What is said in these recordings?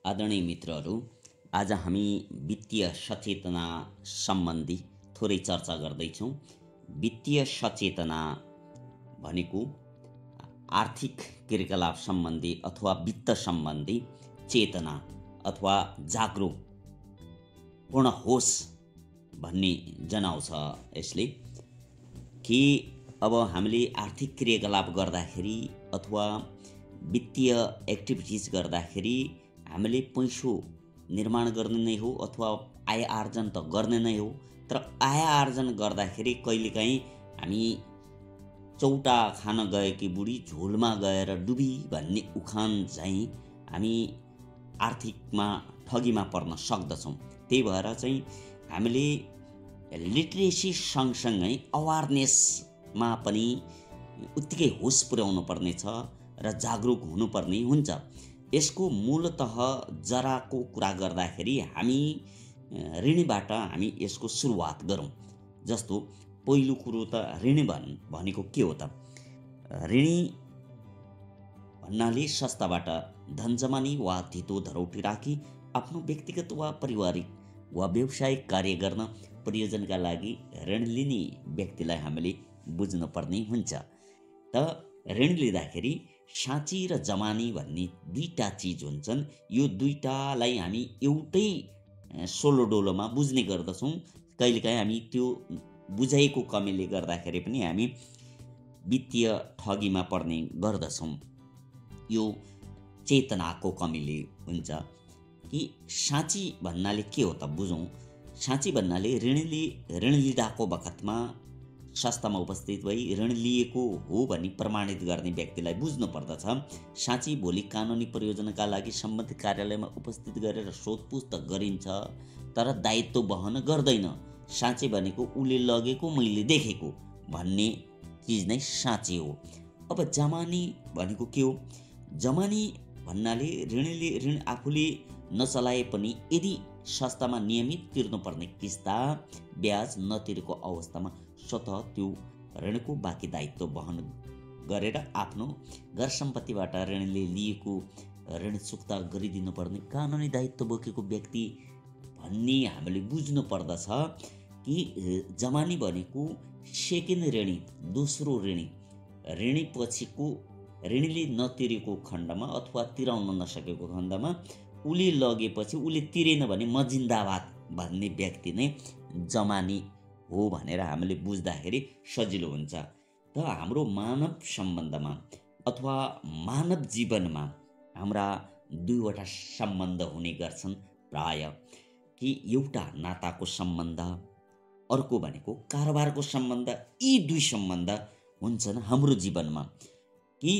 आदरणीय मित्रहरू, आज हामी वित्तीय सचेतना सम्बन्धी थोरै चर्चा गर्दैछौँ। वित्तीय सचेतना भनेको आर्थिक क्रियाकलाप सम्बन्धी अथवा वित्त सम्बन्धी चेतना अथवा जागरुक पूर्ण होस् भन्ने जनाउँछ। यसले कि अब हामीले आर्थिक क्रियाकलाप गर्दाखेरि अथवा वित्तीय एक्टिभिटिज गर्दाखेरि हामीले पैसो निर्माण गर्ने नै हो अथवा आय आर्जन त गर्ने नै हो। तर आय आर्जन गर्दाखेरि कहिलेकाहीँ हामी चौटा खान गएकी बुढी झोलमा गएर डुबी भन्ने उखान चाहिँ हामी आर्थिकमा ठगीमा पर्न सक्दछौँ। त्यही भएर चाहिँ हामीले लिट्रेसी सँगसँगै अवेरनेसमा पनि उत्तिकै होस पुर्याउनु पर्नेछ र जागरुक हुनुपर्ने हुन्छ। यसको मूलतः जराको कुरा गर्दाखेरि हामी ऋणीबाट हामी यसको सुरुवात गरौँ। जस्तो पहिलो कुरो त ऋणी भनेको के हो त? ऋणी भन्नाले संस्थाबाट धन जमानी वा धितो धरौटी राखी आफ्नो व्यक्तिगत वा पारिवारिक वा व्यावसायिक कार्य गर्न प्रयोजनका लागि ऋण लिने व्यक्तिलाई हामीले बुझ्नुपर्ने हुन्छ। त ऋण लिँदाखेरि साँची र जमानी भन्ने दुईटा चिज हुन्छन्। यो दुईटालाई हामी एउटै सोलोडोलोमा बुझ्ने गर्दछौँ। कहिलेकाहीँ हामी त्यो बुझाइको कमीले गर्दाखेरि पनि हामी वित्तीय ठगीमा पर्ने गर्दछौँ। यो चेतनाको कमीले हुन्छ। कि साँची भन्नाले के हो त बुझौँ। साँची भन्नाले ऋणीले ऋण लिँदाको बखतमा संस्थामा उपस्थित भई ऋण लिएको हो भनी प्रमाणित गर्ने व्यक्तिलाई बुझ्नु पर्दछ। साँची भोलि कानुनी प्रयोजनका लागि सम्बन्धित कार्यालयमा उपस्थित गरेर सोधपुछ त गरिन्छ, तर दायित्व वहन गर्दैन। साँची भनेको उसले लगेको मैले देखेको भन्ने चिज नै साँची हो। अब जमानी भनेको के हो? जमानी भन्नाले ऋणीले ऋण आफूले नचलाए पनि यदि संस्थामा नियमित तिर्नुपर्ने किस्ता ब्याज नतिरेको अवस्थामा स्वतः त्यो ऋणको बाँकी दायित्व वहन गरेर आफ्नो घर सम्पत्तिबाट ऋणले लिएको ऋण चुक्ता गरिदिनुपर्ने कानुनी दायित्व बोकेको व्यक्ति भन्ने हामीले बुझ्नु पर्दछ। कि जमानी भनेको सेकेन्ड ऋणी, दोस्रो ऋणी, ऋणी पछिको ऋणीले नतिरेको खण्डमा अथवा तिराउन नसकेको खण्डमा उसले लगेपछि उसले तिरेन भने म जिन्दाबाद भन्ने व्यक्ति नै जमानी हो भनेर हामीले बुझ्दाखेरि सजिलो हुन्छ। त हाम्रो मानव सम्बन्धमा अथवा मानव जीवनमा हाम्रा दुईवटा सम्बन्ध हुने गर्छन् प्राय। कि एउटा नाताको सम्बन्ध, अर्को भनेको कारोबारको सम्बन्ध। यी दुई सम्बन्ध हुन्छन् हाम्रो जीवनमा। कि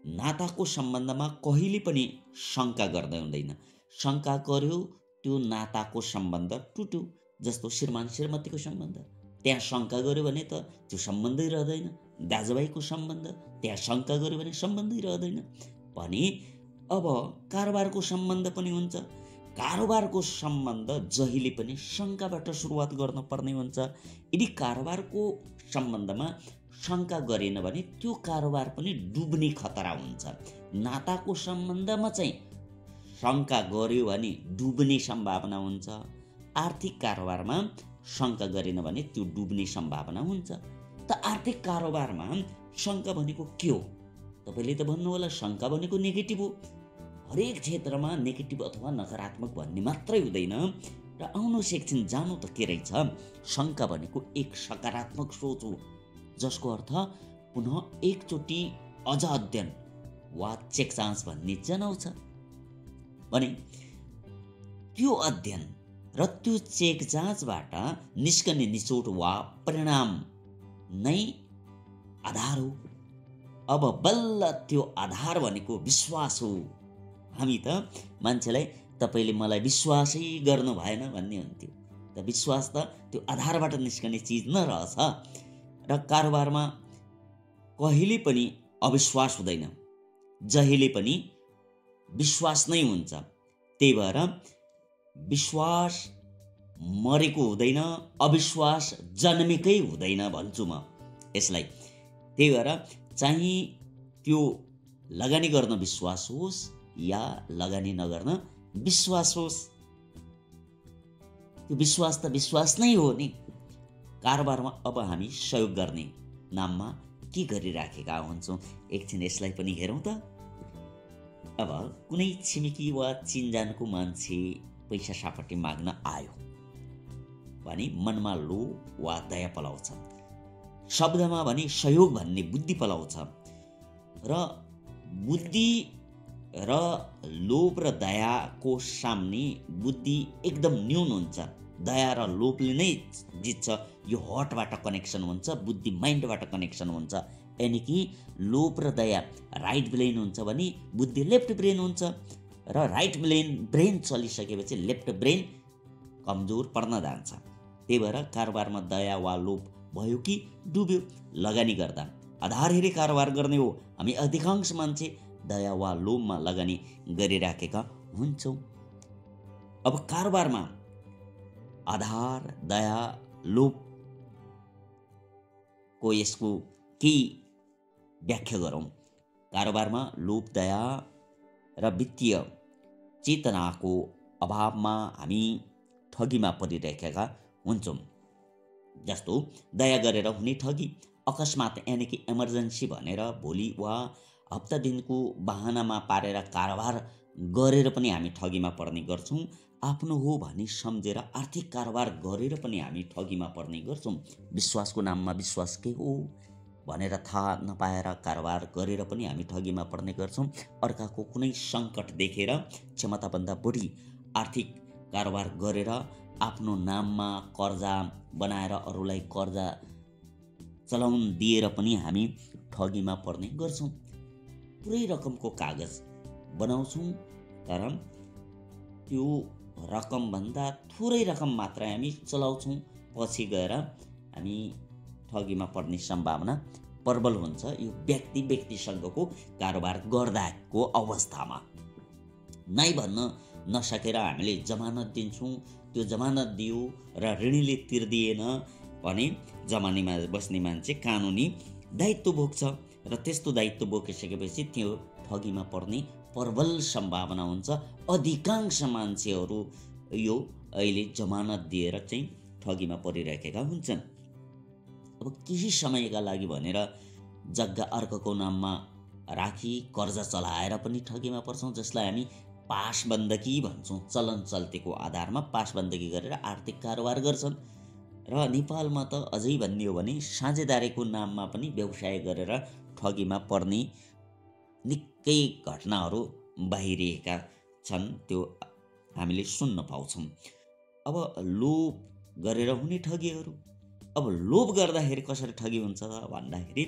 नाताको सम्बन्धमा कहिले पनि शङ्का गर्दै हुँदैन। शङ्का गर्यो त्यो नाताको सम्बन्ध टुट्यो। जस्तो श्रीमान श्रीमतीको सम्बन्ध, त्यहाँ शङ्का गर्यो भने त त्यो सम्बन्धै रहँदैन। दाजुभाइको सम्बन्ध, त्यहाँ शङ्का गर्यो भने सम्बन्धै रहँदैन। भने अब कारोबारको सम्बन्ध पनि हुन्छ। कारोबारको सम्बन्ध जहिले पनि शङ्काबाट सुरुवात गर्नुपर्ने हुन्छ। यदि कारोबारको सम्बन्धमा शङ्का गरेन भने त्यो कारोबार पनि डुब्ने खतरा हुन्छ। नाताको सम्बन्धमा चाहिँ शङ्का गर्यो भने डुब्ने सम्भावना हुन्छ। आर्थिक कारोबारमा शङ्का गरेन भने त्यो डुब्ने सम्भावना हुन्छ। त आर्थिक कारोबारमा शङ्का भनेको के हो? तपाईँले त भन्नु होला शङ्का भनेको नेगेटिभ हो। हरेक क्षेत्रमा नेगेटिभ अथवा नकारात्मक भन्ने मात्रै हुँदैन। र आउनुहोस् एकछिन जानु त के रहेछ। शङ्का भनेको एक सकारात्मक सोच हो, जसको अर्थ पुनः एकचोटि अझ अध्ययन वा चेक चान्स भन्ने जनाउँछ। भने त्यो अध्ययन र त्यो चेक जाँचबाट निस्कने निचोड वा परिणाम नै आधार हो। अब बल्ल त्यो आधार भनेको विश्वास हो। हामी त मान्छेलाई तपाईँले मलाई विश्वासै गर्नु भएन भन्ने हुन्थ्यो। त विश्वास त त्यो आधारबाट निस्कने चिज नरहछ। र कारोबारमा कहिले पनि अविश्वास हुँदैन, जहिले पनि विश्वास नै हुन्छ। त्यही भएर विश्वास मरेको हुँदैन, अविश्वास जन्मेकै हुँदैन भन्छु म यसलाई। त्यही भएर चाहिँ त्यो लगानी गर्न विश्वास होस् या लगानी नगर्न विश्वास होस्। त्यो विश्वास त विश्वास नै हो नि। कारोबारमा अब हामी सहयोग गर्ने नाममा के गरिराखेका हुन्छौँ, एकछिन यसलाई पनि हेरौँ त। अब कुनै छिमेकी वा चिनजानको मान्छे पैसा सापट्टि माग्न आयो भने मनमा लोभ वा दया पलाउँछ, शब्दमा भने सहयोग भन्ने बुद्धि पलाउँछ। र बुद्धि र लोभ र दयाको सामने बुद्धि एकदम न्यून हुन्छ, दया र लोभले नै जित्छ। यो हर्टबाट कनेक्सन हुन्छ, बुद्धि माइन्डबाट कनेक्सन हुन्छ। यानि कि लोभ र दया राइट ब्रेन हुन्छ भने बुद्धि लेफ्ट ब्रेन हुन्छ, र राइट ब्रेन चलिसकेपछि लेफ्ट ब्रेन कमजोर पर्न जान्छ। त्यही भएर कारोबारमा दया वा लोभ भयो कि डुब्यो। लगानी गर्दा आधार हेरी कारोबार गर्ने हो। हामी अधिकांश मान्छे दया वा लोभमा लगानी गरिराखेका हुन्छौँ। अब कारोबारमा आधार, दया, लोभको यसको केही व्याख्या गरौँ। कारोबारमा लोभ, दया र वित्तीय चेतनाको अभावमा हामी ठगीमा परिरहेका हुन्छौँ। जस्तो दया गरेर हुने ठगी, अकस्मात यानि कि इमर्जेन्सी भनेर भोलि वा हप्ता दिनको बहानामा पारेर कारोबार गरेर पनि हामी ठगीमा पर्ने गर्छौँ। आफ्नो हो भनी सम्झेर आर्थिक कारोबार गरेर पनि हामी ठगीमा पर्ने गर्छौँ। विश्वासको नाममा विश्वास के हो भनेर थाहा नपाएर कारोबार गरेर पनि हामी ठगीमा पर्ने गर्छौँ। अर्काको कुनै सङ्कट देखेर क्षमताभन्दा बढी आर्थिक कारोबार गरेर आफ्नो नाममा कर्जा बनाएर अरूलाई कर्जा चलाउन दिएर पनि हामी ठगीमा पर्ने गर्छौँ। पुरै रकमको कागज बनाउँछौँ, तर त्यो रकमभन्दा थोरै रकम मात्र हामी चलाउँछौँ। पछि गएर हामी ठगीमा पर्ने सम्भावना प्रबल हुन्छ। यो व्यक्तिसँगको कारोबार गर्दाको अवस्थामा नै भन्न नसकेर हामीले जमानत दिन्छौँ। त्यो जमानत दियो र ऋणीले तिर्दिएन भने जमानीमा बस्ने मान्छे कानुनी दायित्व बोक्छ, र त्यस्तो दायित्व बोकिसकेपछि त्यो ठगीमा पर्ने प्रबल सम्भावना हुन्छ। अधिकांश मान्छेहरू यो अहिले जमानत दिएर चाहिँ ठगीमा परिरहेका हुन्छन्। अब केही समयका लागि भनेर जग्गा अर्काको नाममा राखी कर्जा चलाएर पनि ठगीमा पर्छौँ, जसलाई हामी पासबन्दकी भन्छौँ। चलन चल्तीको आधारमा पासबन्दकी गरेर आर्थिक कारोबार गर्छन्। र नेपालमा त अझै भन्ने हो भने साझेदारीको नाममा पनि व्यवसाय गरेर ठगीमा पर्ने निकै घटनाहरू बाहिरिएका छन्, त्यो हामीले सुन्न पाउँछौँ। अब लोभ गरेर हुने ठगीहरू। अब लोभ गर्दाखेरि कसरी ठगी हुन्छ त भन्दाखेरि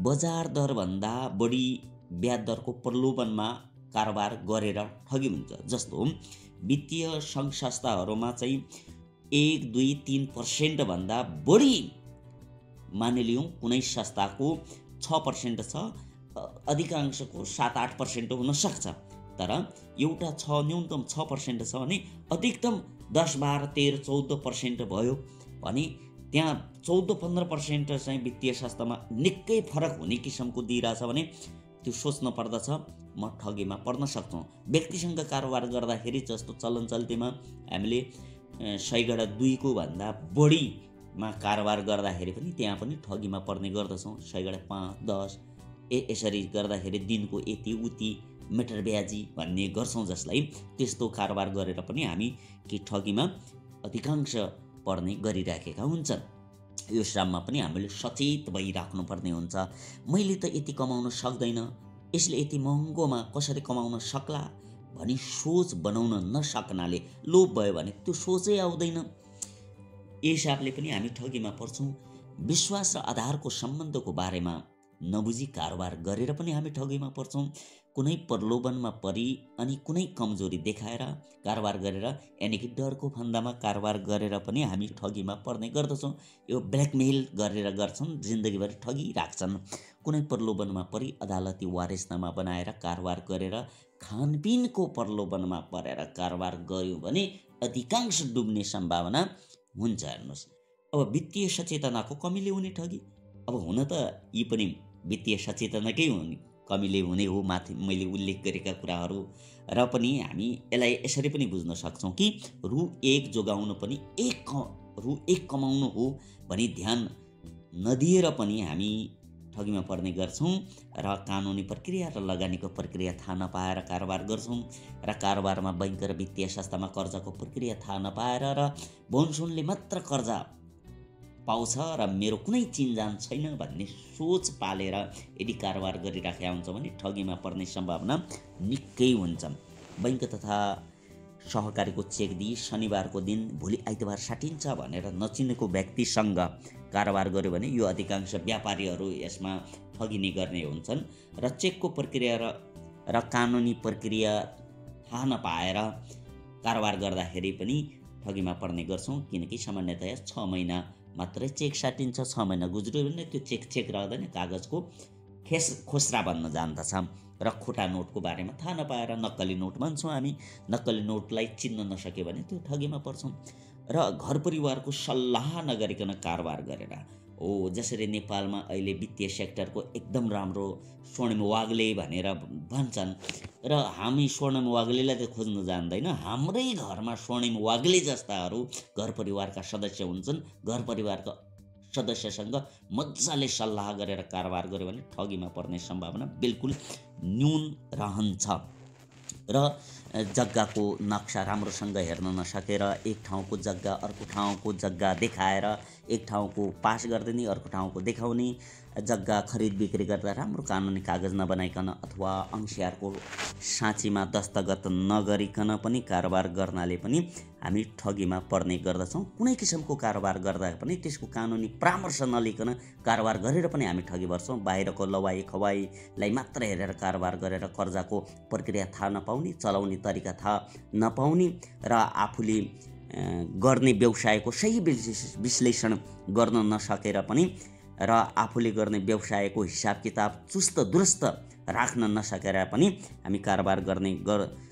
बजार दरभन्दा बढी ब्याज दरको प्रलोभनमा कारोबार गरेर ठगी हुन्छ। जस्तो वित्तीय सङ्घ संस्थाहरूमा चाहिँ 1, 2, 3% भन्दा बढी, मानिलिउँ कुनै संस्थाको 6% छ, अधिकांशको 7-8% हुन सक्छ। तर एउटा न्यूनतम 6% छ भने अधिकतम 10, 12, 13, 14% भयो भने त्यहाँ 14-15% चाहिँ वित्तीय संस्थामा निकै फरक हुने किसिमको दिइरहेछ भने त्यो सोच्न पर्दछ म ठगीमा पर्न सक्छौँ। व्यक्तिसँग कारोबार गर्दाखेरि जस्तो चलन चल्तीमा हामीले 100/2 भन्दा बढीमा कारोबार गर्दाखेरि पनि त्यहाँ पनि ठगीमा पर्ने गर्दछौँ। 100/5, 10 यसरी गर्दाखेरि दिनको यति उति मिटर ब्याजी भन्ने गर्छौँ, जसलाई त्यस्तो कारोबार गरेर पनि हामी कि ठगीमा अधिकांश पर्ने गरिराखेका हुन्छन्। यो श्रममा पनि हामीले सचेत भइराख्नुपर्ने हुन्छ। मैले त यति कमाउन सक्दैन, यसले यति महँगोमा कसरी कमाउन सक्ला भनी सोच बनाउन नसक्नाले लोभ भयो भने त्यो सोचै आउँदैन। यही हिसाबले पनि हामी ठगीमा पर्छौँ। विश्वास र आधारको सम्बन्धको बारेमा नबुझी कारोबार गरेर पनि हामी ठगीमा पर्छौँ। कुनै प्रलोभनमा परि अनि कुनै कमजोरी देखाएर कारोबार गरेर यानि कि डरको फन्दामा कारोबार गरेर पनि हामी ठगीमा पर्ने गर्दछौँ। यो ब्ल्याकमेल गरेर गर्छन्, जिन्दगीभर ठगी राख्छन्। कुनै प्रलोभनमा परि अदालती वारेसनामा बनाएर कारोबार गरेर खानपिनको प्रलोभनमा परेर कारोबार गर्यो भने अधिकांश डुब्ने सम्भावना हुन्छ। हेर्नुहोस्, अब वित्तीय सचेतनाको कमीले हुने ठगी। अब हुन त यी पनि वित्तीय सचेतनाकै कमीले हुने हो माथि मैले उल्लेख गरेका कुराहरू। र पनि हामी यसलाई यसरी पनि बुझ्न सक्छौँ कि रु 1 जोगाउनु पनि रु 1 कमाउनु हो भनी ध्यान नदिएर पनि हामी ठगीमा पर्ने गर्छौँ र कानुनी प्रक्रिया र लगानीको प्रक्रिया थाहा नपाएर कारोबार गर्छौँ र कारोबारमा बैंक र वित्तीय संस्थामा कर्जाको प्रक्रिया थाहा नपाएर र बोनसोनले मात्र कर्जा पाउँछ र मेरो कुनै चिन्जान छैन भन्ने सोच पालेर यदि कारोबार गरिराखेका हुन्छ भने ठगीमा पर्ने सम्भावना निकै हुन्छ। बैंक तथा सहकारीको चेक दिई शनिबारको दिन भोलि आइतबार साटिन्छ भनेर नचिनेको व्यक्तिसँग कारोबार गर्यो भने यो अधिकांश व्यापारीहरू यसमा ठगिने गर्ने हुन्छन् र चेकको प्रक्रिया र कानुनी प्रक्रिया थाहा नपाएर कारोबार गर्दाखेरि पनि ठगीमा पर्ने गर्छौँ। किनकि सामान्यतया 6 महिना मात्रै चेक साटिन्छ, 6 महिना गुज्रियो भने त्यो चेक रहँदैन, कागजको खोस्रा बन्न जान्दछ र खोटा नोटको बारेमा थाहा नपाएर नक्कली नोट भन्छौँ हामी। नक्कली नोटलाई चिन्न नसक्यो भने त्यो ठगीमा पर्छौँ। र घर परिवारको सल्लाह नगरिकन कारोबार गरेर जसरी नेपालमा अहिले वित्तीय सेक्टरको एकदम राम्रो स्वर्णिम वाग्ले भनेर भन्छन् र हामी स्वर्णिम वाग्लेलाई त खोज्न जान्दैन, हाम्रै घरमा स्वर्णिम वाग्ले जस्ताहरू घर परिवारका सदस्य हुन्छन्। घर परिवारका सदस्यसँग मजाले सल्लाह गरेर कारोबार गर्यो भने ठगीमा पर्ने सम्भावना बिल्कुल न्यून रहन्छ। र जग्गाको नक्सा राम्रोसँग हेर्न नसकेर एक ठाउँको जग्गा अर्को ठाउँको जग्गा देखाएर एक ठाउँको पास गरिदिने अर्को ठाउँको देखाउने, जग्गा खरिद बिक्री गर्दा राम्रो कानुनी कागज नबनाइकन अथवा अंशियारको साँचीमा दस्तखत नगरिकन पनि कारोबार गर्नाले पनि हामी ठगीमा पर्ने गर्दछौँ। कुनै किसिमको कारोबार गर्दा पनि त्यसको कानुनी परामर्श नलिकन कारोबार गरेर पनि हामी ठगी पर्छौँ। बाहिरको लवाई खवाईलाई मात्र हेरेर कारोबार गरेर कर्जाको प्रक्रिया थाहा नपाउने, चलाउने तरिका थाहा नपाउने र आफूले गर्ने व्यवसायको सही विश्लेषण गर्न नसकेर पनि र आफूले गर्ने व्यवसायको हिसाब किताब चुस्त दुरुस्त राख्न नसकेर पनि हामी कारोबार गर्ने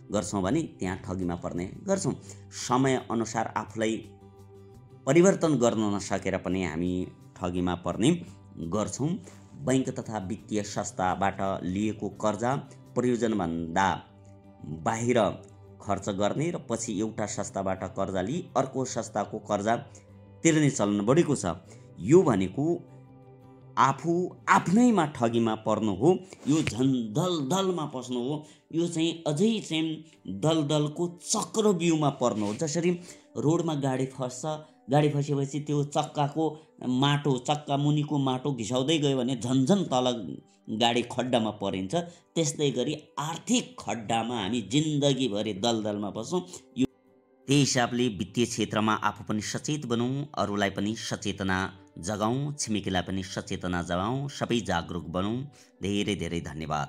गर्छौँ भने त्यहाँ ठगीमा पर्ने गर्छौँ। समयअनुसार आफूलाई परिवर्तन गर्न नसकेर पनि हामी ठगीमा पर्ने गर्छौँ। बैंक तथा वित्तीय संस्थाबाट लिएको कर्जा प्रयोजनभन्दा बाहिर खर्च गर्ने र पछि एउटा संस्थाबाट कर्जा लिई अर्को संस्थाको कर्जा तिर्ने चलन बढेको छ। यो भनेको आफू आफ्नैमा ठगीमा पर्नु हो, यो झन् दलदलमा पस्नु हो। यो चाहिँ अझै चाहिँ दलदलको चक्रव्यूहमा पर्नु हो। जसरी रोडमा गाडी फस्छ, गाडी फसेपछि त्यो चक्का मुनिको माटो घिसाउँदै गयो भने झन्झन तल गाडी खड्डामा परिन्छ। त्यस्तै गरी आर्थिक खड्डामा हामी जिन्दगीभरि दलदलमा पस्छौँ। त्यही हिसाबले वित्तीय क्षेत्रमा आफू पनि सचेत बनौँ, अरूलाई पनि सचेतना जगाउँ, छिमेकीलाई पनि सचेतना जगाउँ, सबै जागरुक बनौँ। धेरै धेरै धन्यवाद।